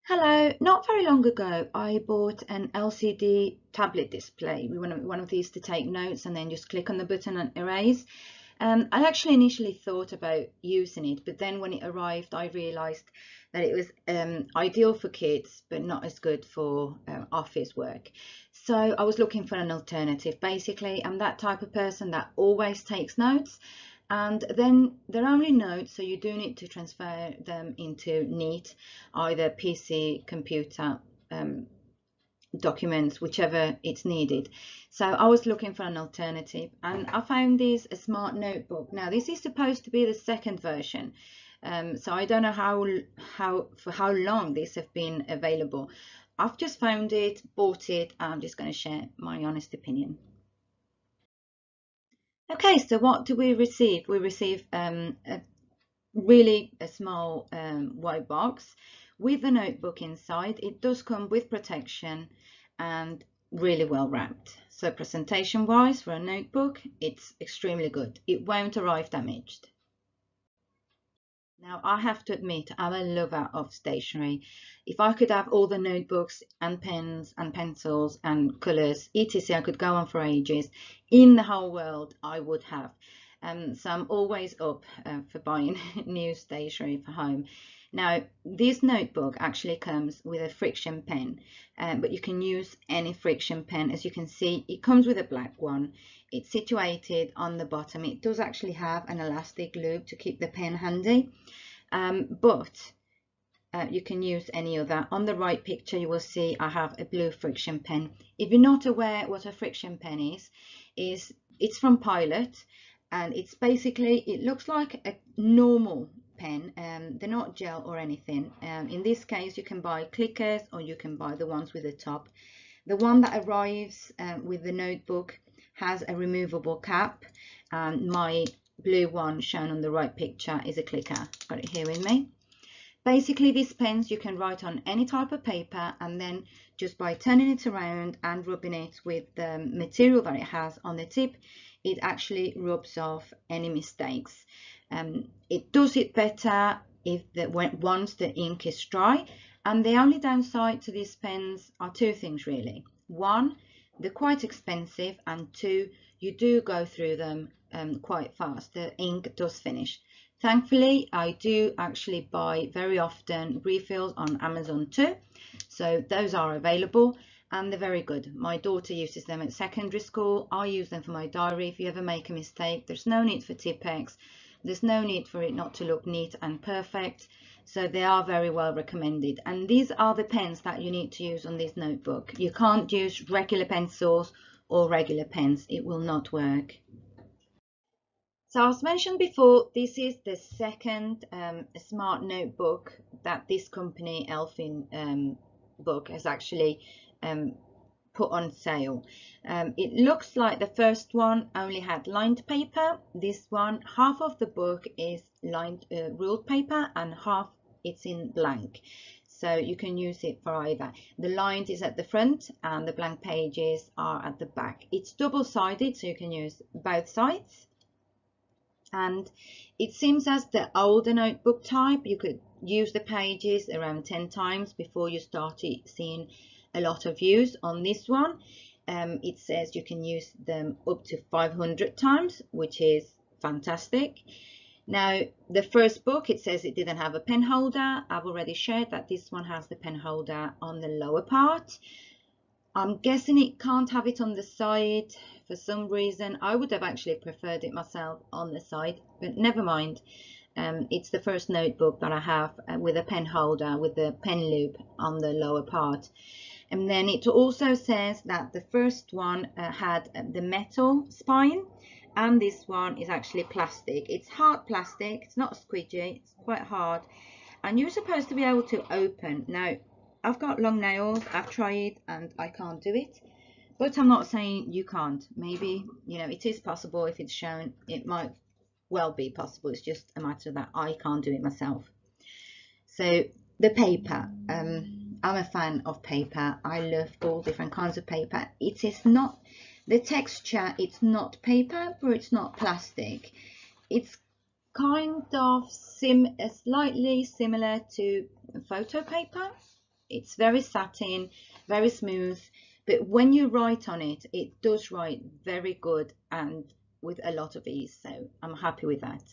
Hello, not very long ago, I bought an LCD tablet display. We wanted one of these to take notes and then just click on the button and erase. I actually initially thought about using it, but then when it arrived, I realized that it was ideal for kids, but not as good for office work. So I was looking for an alternative. Basically, I'm that type of person that always takes notes. And then they're only notes, so you do need to transfer them into neat, either PC, computer, documents, whichever it's needed. So I was looking for an alternative, and I found this a smart notebook. Now this is supposed to be the second version, so I don't know how long this have been available. I've just found it, bought it. I'm just going to share my honest opinion. Okay, so what do we receive? We receive a small white box with a notebook inside. It does come with protection and really well wrapped. So presentation wise for a notebook, it's extremely good. It won't arrive damaged. Now, I have to admit, I'm a lover of stationery. If I could have all the notebooks and pens and pencils and colours, etc., I could go on for ages. In the whole world, I would have. So I'm always up for buying new stationery for home. Now, this notebook actually comes with a friction pen, but you can use any friction pen. As you can see, it comes with a black one. It's situated on the bottom. It does actually have an elastic loop to keep the pen handy, but you can use any other. On the right picture, you will see I have a blue friction pen. If you're not aware what a friction pen is it's from Pilot, and it's basically, it looks like a normal pen. They're not gel or anything. In this case, you can buy clickers or you can buy the ones with the top. The one that arrives with the notebook has a removable cap, and my blue one shown on the right picture is a clicker. Got it here with me. Basically, these pens you can write on any type of paper, and then just by turning it around and rubbing it with the material that it has on the tip, it actually rubs off any mistakes. It does it better once the ink is dry. And the only downside to these pens are two things really. One, they're quite expensive, and two, you do go through them quite fast. The ink does finish. Thankfully, I do actually buy very often refills on Amazon too, so those are available and they're very good. My daughter uses them at secondary school. I use them for my diary. If you ever make a mistake, there's no need for Tipp-Ex. There's no need for it not to look neat and perfect. So they are very well recommended. And these are the pens that you need to use on this notebook. You can't use regular pencils or regular pens. It will not work. So as mentioned before, this is the second smart notebook that this company, Elfinbook, has actually put on sale. It looks like the first one only had lined paper. This one, half of the book is lined ruled paper and half it's in blank. So you can use it for either. The lined is at the front and the blank pages are at the back. It's double-sided, so you can use both sides. And it seems as the older notebook type, you could use the pages around 10 times before you started seeing a lot of use. On this one, it says you can use them up to 500 times, which is fantastic. Now, the first book, it says it didn't have a pen holder. I've already shared that this one has the pen holder on the lower part. I'm guessing it can't have it on the side for some reason. I would have actually preferred it myself on the side, but never mind. It's the first notebook that I have with a pen holder with the pen loop on the lower part. And then it also says that the first one had the metal spine, and this one is actually plastic. It's hard plastic, it's not squidgy, it's quite hard, and you're supposed to be able to open. Now, I've got long nails, I've tried and I can't do it, but I'm not saying you can't. Maybe, you know, it is possible. If it's shown, it might well be possible. It's just a matter that I can't do it myself. So the paper, I'm a fan of paper. I love all different kinds of paper. It is not the texture, it's not paper, but it's not plastic. It's kind of slightly similar to photo paper. It's very satin, very smooth, but when you write on it, it does write very good and with a lot of ease, so I'm happy with that.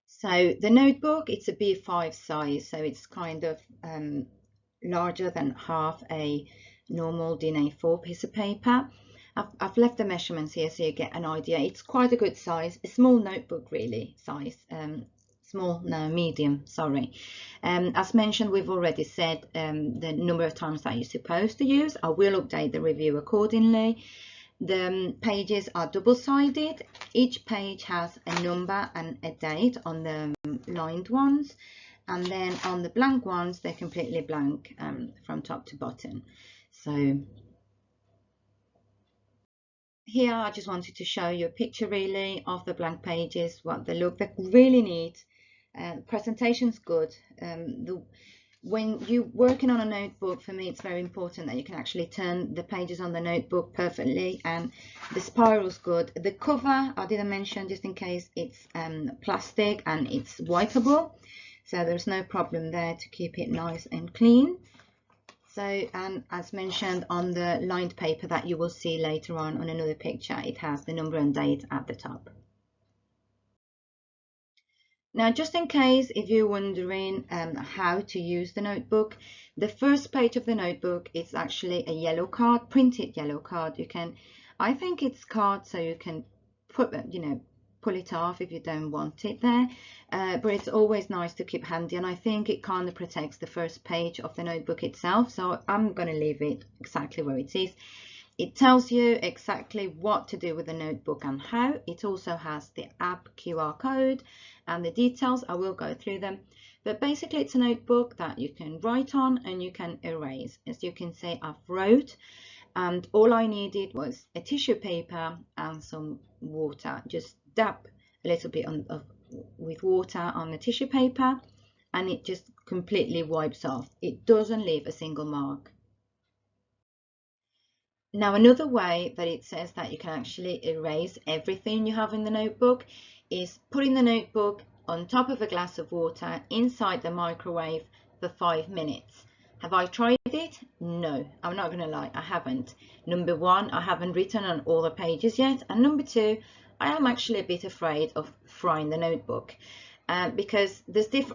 So the notebook, it's a B5 size, so it's kind of larger than half a normal DIN A4 piece of paper. I've left the measurements here so you get an idea. It's quite a good size, a small notebook really size, medium, sorry. As mentioned, we've already said the number of times that you're supposed to use. I will update the review accordingly. The pages are double-sided. Each page has a number and a date on the lined ones, and then on the blank ones they're completely blank from top to bottom. So here I just wanted to show you a picture really of the blank pages, what they look. They're really neat. Presentation's good. When you're working on a notebook, for me it's very important that you can actually turn the pages on the notebook perfectly, and the spiral's good. The cover I didn't mention just in case, it's plastic and it's wipeable, so there's no problem there to keep it nice and clean. So, and as mentioned, on the lined paper that you will see later on another picture, it has the number and date at the top. Now, just in case if you're wondering how to use the notebook, the first page of the notebook is actually a yellow card, printed yellow card. You can, I think it's card, so you can put, pull it off if you don't want it there, but it's always nice to keep handy, and I think it kind of protects the first page of the notebook itself, so I'm going to leave it exactly where it is. It tells you exactly what to do with the notebook and how. It also has the app QR code and the details. I will go through them, but basically it's a notebook that you can write on and you can erase. As you can see, I've wrote, and all I needed was a tissue paper and some water. Just dab a little bit with water on the tissue paper, and it just completely wipes off. It doesn't leave a single mark. Now, another way that it says that you can actually erase everything you have in the notebook is putting the notebook on top of a glass of water inside the microwave for 5 minutes. Have I tried it? No, I'm not going to lie, I haven't. Number one, I haven't written on all the pages yet, and number two, I am actually a bit afraid of frying the notebook because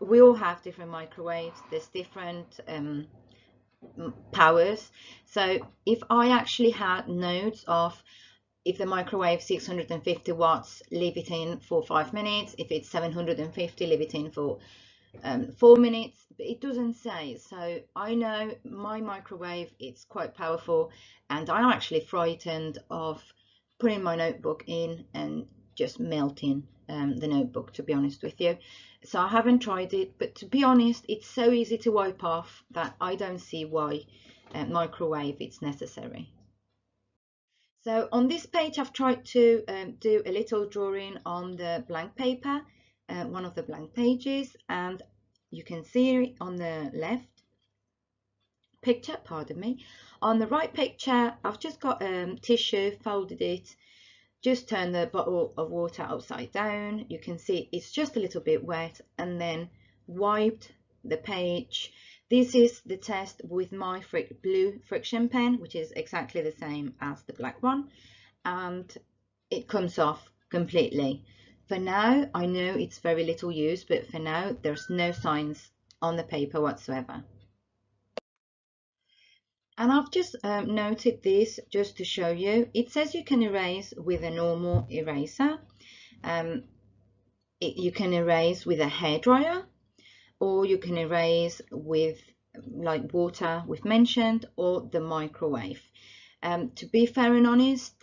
we all have different microwaves, there's different powers. So if I actually had notes of, if the microwave 650 watts, leave it in for 5 minutes. If it's 750, leave it in for 4 minutes. But it doesn't say. So I know my microwave, it's quite powerful, and I'm actually frightened of putting my notebook in and just melting the notebook, to be honest with you. So I haven't tried it, but to be honest, it's so easy to wipe off that I don't see why microwave it's necessary. So on this page, I've tried to do a little drawing on the blank paper, one of the blank pages, and you can see on the left picture, pardon me, on the right picture, I've just got tissue, folded it, just turn the bottle of water upside down. You can see it's just a little bit wet, and then wiped the page. This is the test with my blue friction pen, which is exactly the same as the black one, and it comes off completely. For now, I know it's very little use, but for now there's no signs on the paper whatsoever. And I've just noted this just to show you. It says you can erase with a normal eraser. You can erase with a hairdryer, or you can erase with like water we've mentioned, or the microwave. To be fair and honest,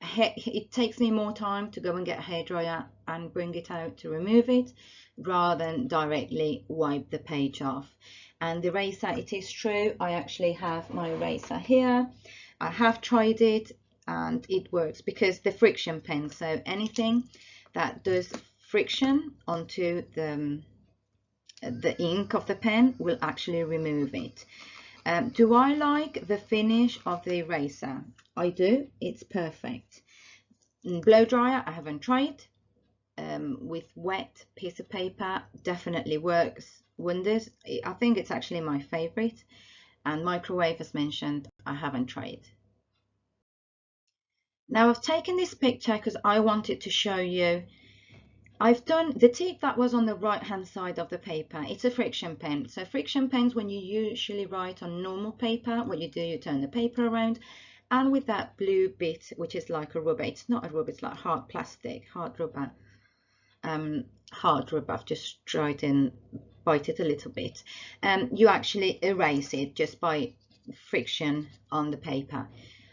it takes me more time to go and get a hairdryer and bring it out to remove it rather than directly wipe the page off. And the eraser, it is true, I actually have my eraser here. I have tried it and it works because the friction pen, so anything that does friction onto the ink of the pen will actually remove it. Do I like the finish of the eraser? I do, it's perfect. Blow dryer, I haven't tried. with wet piece of paper definitely works wonders. I think it's actually my favorite. And microwave, as mentioned, I haven't tried. Now I've taken this picture because I wanted to show you. I've done the tick that was on the right hand side of the paper. It's a friction pen. So friction pens, when you usually write on normal paper, what you do, you turn the paper around, and with that blue bit, which is like a rubber, it's not a rubber, it's like hard plastic, hard rubber. Hard rubber, I've just tried and bite it a little bit. You actually erase it just by friction on the paper.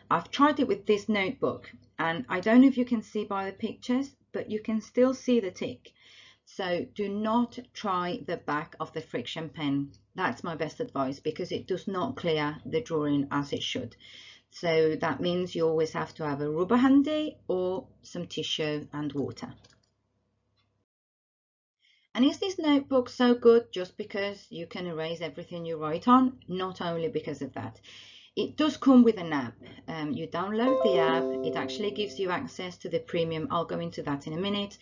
I've tried it with this notebook, and I don't know if you can see by the pictures, but you can still see the tick. So do not try the back of the friction pen. That's my best advice, because it does not clear the drawing as it should. So that means you always have to have a rubber handy or some tissue and water. And is this notebook so good just because you can erase everything you write on? Not only because of that. It does come with an app. You download the app. It actually gives you access to the premium. I'll go into that in a minute.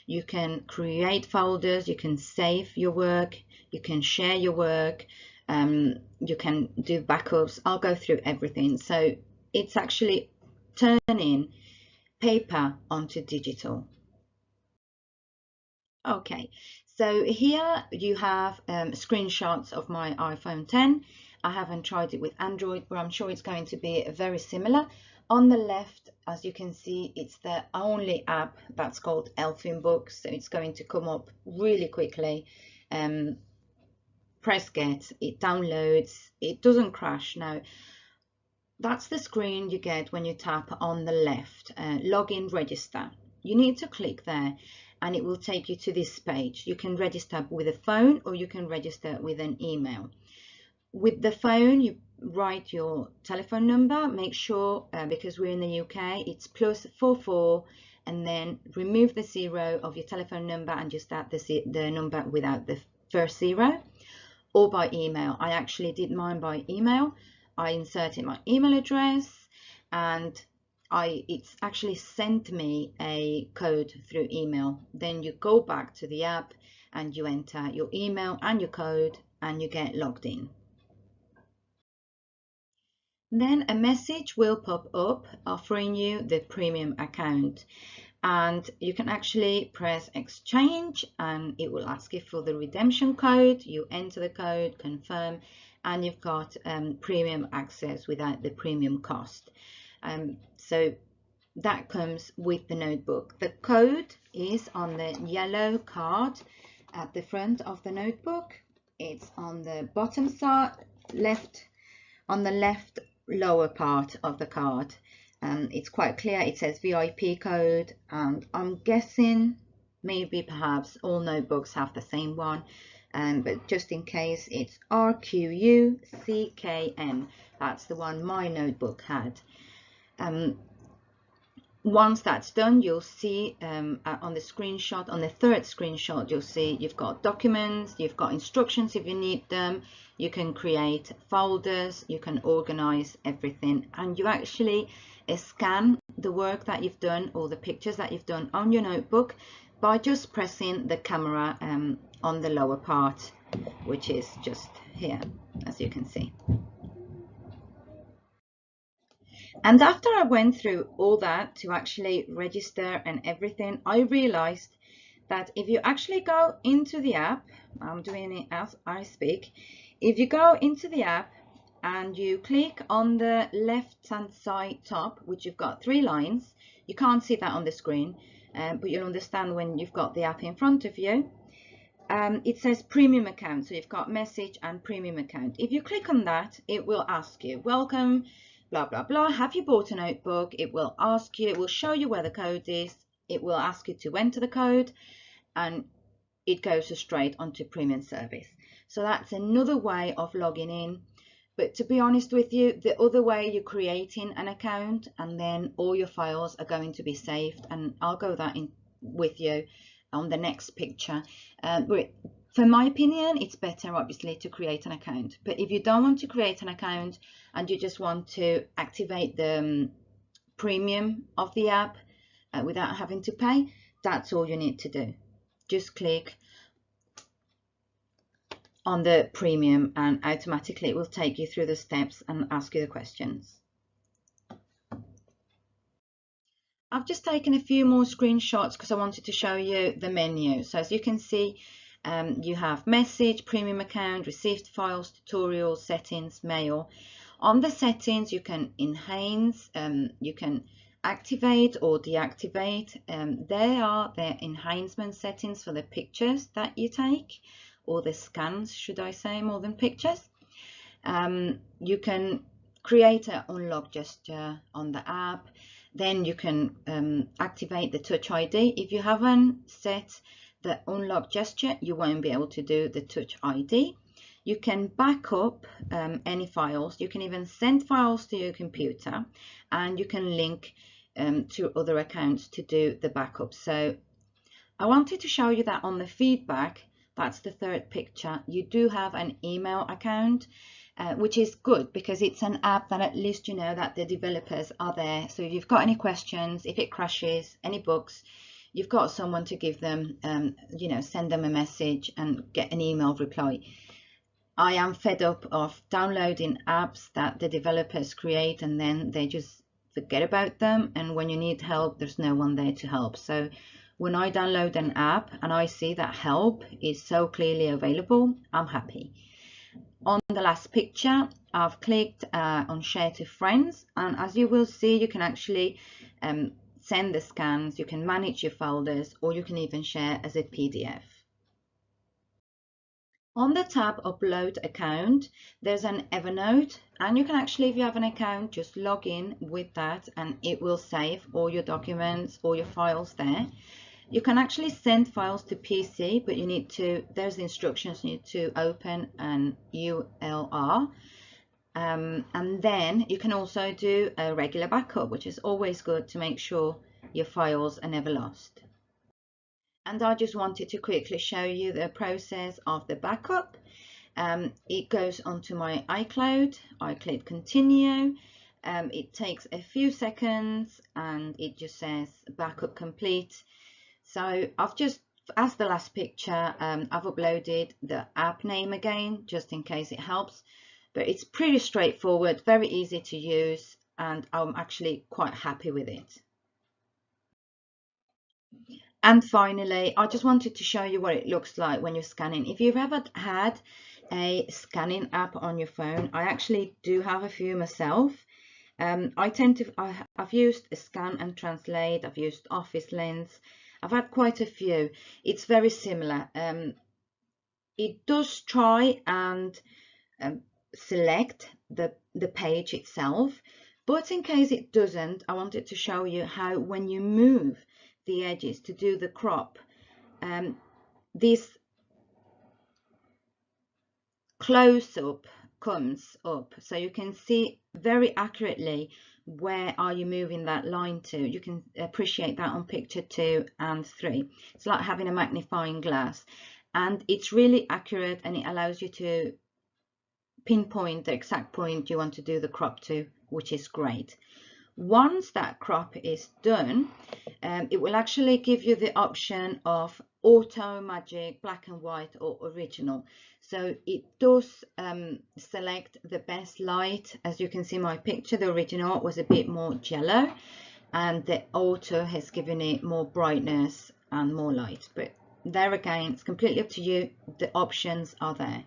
You can create folders. You can save your work. You can share your work. You can do backups. I'll go through everything. So it's actually turning paper onto digital. Okay, so here you have screenshots of my iPhone 10. I haven't tried it with Android, but I'm sure it's going to be very similar. On the left, as you can see, it's the only app that's called Elfinbook, so it's going to come up really quickly. Press get, it downloads, it doesn't crash. Now, that's the screen you get when you tap on the left, login register. You need to click there and it will take you to this page. You can register with a phone or you can register with an email. With the phone, you write your telephone number. Make sure, because we're in the UK, it's +44, and then remove the 0 of your telephone number and just add the number without the first 0, or by email. I actually did mine by email. I inserted my email address and it's actually sent me a code through email. Then you go back to the app and you enter your email and your code and you get logged in. Then a message will pop up offering you the premium account, and you can actually press exchange and it will ask you for the redemption code. You enter the code, confirm, and you've got premium access without the premium cost. So that comes with the notebook. The code is on the yellow card at the front of the notebook. It's on the bottom side left, on the left lower part of the card. It's quite clear. It says VIP code, and I'm guessing maybe perhaps all notebooks have the same one, but just in case, it's RQUCKN. That's the one my notebook had. Once that's done, you'll see on the screenshot, on the third screenshot, you'll see you've got documents, you've got instructions if you need them, you can create folders, you can organize everything, and you actually scan the work that you've done or the pictures that you've done on your notebook by just pressing the camera on the lower part, which is just here, as you can see. And after I went through all that to actually register and everything, I realized that if you actually go into the app, I'm doing it as I speak, if you go into the app and you click on the left hand side top, which you've got 3 lines, you can't see that on the screen, but you'll understand when you've got the app in front of you. It says premium account, so you've got message and premium account. If you click on that, it will ask you, welcome, blah blah blah, have you bought a notebook? It will ask you, it will show you where the code is, it will ask you to enter the code, and it goes straight onto premium service. So that's another way of logging in. But to be honest with you, the other way, you're creating an account and then all your files are going to be saved, and I'll go that in with you on the next picture. But for my opinion, it's better obviously to create an account. But if you don't want to create an account and you just want to activate the premium of the app without having to pay, that's all you need to do. Just click on the premium and automatically it will take you through the steps and ask you the questions. I've just taken a few more screenshots because I wanted to show you the menu. So as you can see, you have message, premium account, received files, tutorials, settings, mail. On the settings, you can enhance, you can activate or deactivate. There are the enhancement settings for the pictures that you take, or the scans, should I say, more than pictures. You can create an unlock gesture on the app. Then you can activate the Touch ID. If you haven't set the unlock gesture, you won't be able to do the Touch ID. You can back up any files. You can even send files to your computer, and you can link to other accounts to do the backup. So I wanted to show you that on the feedback, that's the third picture, you do have an email account. Which is good because it's an app that at least you know that the developers are there. So if you've got any questions, if it crashes, any bugs, you've got someone to give them, you know, send them a message and get an email reply. I am fed up of downloading apps that the developers create and then they just forget about them. And when you need help, there's no one there to help. So when I download an app and I see that help is so clearly available, I'm happy. On the last picture, I've clicked on share to friends, and as you will see, you can actually send the scans, you can manage your folders, or you can even share as a PDF. On the tab upload account, there's an Evernote, and you can actually, if you have an account, just log in with that and it will save all your documents, all your files there. You can actually send files to PC, but you need to, there's the instructions, you need to open an ULR. And then you can also do a regular backup, which is always good to make sure your files are never lost. And I just wanted to quickly show you the process of the backup. It goes onto my iCloud. I click continue. It takes a few seconds and it just says backup complete. So I've just, as the last picture, I've uploaded the app name again, just in case it helps. But it's pretty straightforward, very easy to use, and I'm actually quite happy with it. And finally, I just wanted to show you what it looks like when you're scanning. If you've ever had a scanning app on your phone, I actually do have a few myself. I've used Scan and Translate, I've used Office Lens, I've had quite a few. It's very similar. It does try and select the page itself, but in case it doesn't, I wanted to show you how when you move the edges to do the crop, this close-up comes up, so you can see very accurately where are you moving that line to. You can appreciate that on picture 2 and 3. It's like having a magnifying glass, and it's really accurate, and it allows you to pinpoint the exact point you want to do the crop to, which is great. Once that crop is done, it will actually give you the option of auto, magic, black and white, or original. So it does select the best light. As you can see my picture, the original was a bit more yellow, and the auto has given it more brightness and more light. But there again, it's completely up to you. The options are there.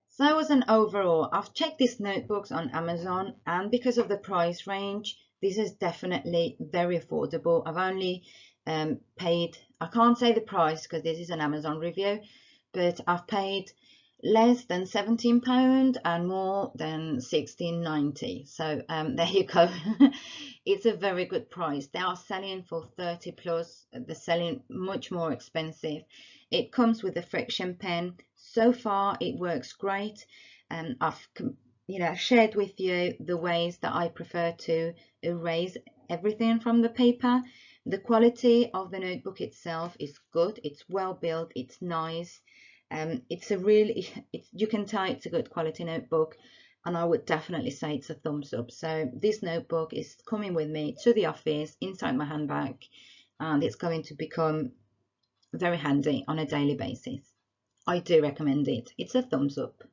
So as an overall, I've checked these notebooks on Amazon, and because of the price range, this is definitely very affordable. I've only paid, I can't say the price because this is an Amazon review, but I've paid less than £17 and more than £16.90. So there you go. It's a very good price. They are selling for 30 plus. They're selling much more expensive. It comes with a friction pen. So far it works great. I've shared with you the ways that I prefer to erase everything from the paper. The quality of the notebook itself is good. It's well built. It's nice. You can tell it's a good quality notebook. and I would definitely say it's a thumbs up. So this notebook is coming with me to the office inside my handbag, and it's going to become very handy on a daily basis. I do recommend it. It's a thumbs up.